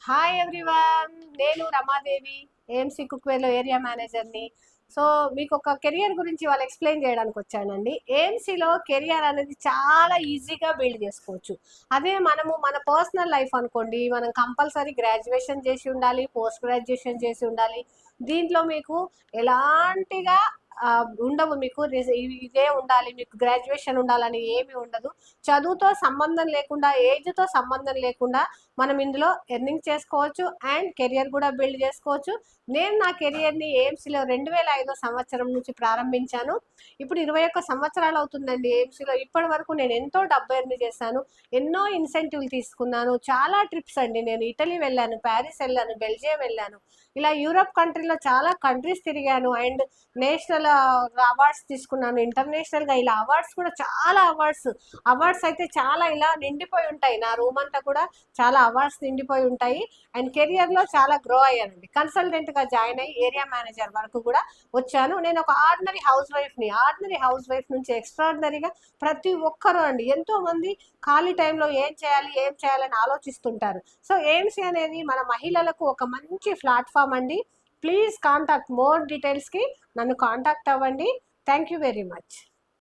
Hi everyone, నేను Ramadevi, AMC కుక్వేర్లో area మేనేజర్ని. So మీకు ఒక కెరియర్ గురించి వాళ్ళు ఎక్స్ప్లెయిన్ చేయడానికి వచ్చానండి. ఏఎంసీలో కెరియర్ అనేది చాలా ఈజీగా బిల్డ్ చేసుకోవచ్చు. అదే మన పర్సనల్ లైఫ్ అనుకోండి, మనం కంపల్సరీ గ్రాడ్యుయేషన్ చేసి ఉండాలి, పోస్ట్ గ్రాడ్యుయేషన్ చేసి ఉండాలి. దీంట్లో మీకు ఎలాంటిగా ఉండవు, మీకు ఇదే ఉండాలి, మీకు గ్రాడ్యుయేషన్ ఉండాలని ఏమి ఉండదు. చదువుతో సంబంధం లేకుండా, ఏజ్తో సంబంధం లేకుండా మనం ఇందులో ఎర్నింగ్ చేసుకోవచ్చు అండ్ కెరియర్ కూడా బిల్డ్ చేసుకోవచ్చు. నేను నా కెరియర్ని ఏఎంసీలో 2005 సంవత్సరం నుంచి ప్రారంభించాను. ఇప్పుడు 21 సంవత్సరాలు అవుతుందండి ఏఎంసీలో. ఇప్పటి వరకు నేను ఎంతో డబ్బు ఎర్న్ చేశాను, ఎన్నో ఇన్సెంటివ్లు తీసుకున్నాను, చాలా ట్రిప్స్ అండి. నేను ఇటలీ వెళ్ళాను, ప్యారిస్ వెళ్ళాను, బెల్జియం వెళ్ళాను, ఇలా యూరప్ కంట్రీలో చాలా కంట్రీస్ తిరిగాను అండ్ నేషనల్ అవార్డ్స్ తీసుకున్నాను, ఇంటర్నేషనల్గా ఇలా అవార్డ్స్ కూడా చాలా అవార్డ్స్ అయితే చాలా ఇలా నిండిపోయి ఉంటాయి. నా రూమ్ అంతా కూడా చాలా అవార్డ్స్ నిండిపోయి ఉంటాయి. అండ్ కెరియర్లో చాలా గ్రో అయ్యానండి. కన్సల్టెంట్గా జాయిన్ అయ్యి ఏరియా మేనేజర్ వరకు కూడా వచ్చాను. నేను ఒక ఆర్డినరీ హౌస్ వైఫ్ నుంచి ఎక్స్ట్రాడినరీగా ప్రతి ఒక్కరూ అండి, ఎంతోమంది ఖాళీ టైంలో ఏం చేయాలని ఆలోచిస్తుంటారు. సో ఏఎంసీ అనేది మన మహిళలకు ఒక మంచి ప్లాట్ఫామ్ అండి. ప్లీజ్ కాంటాక్ట్ మోర్ డీటెయిల్స్కి నన్ను కాంటాక్ట్ అవ్వండి. Thank you very much.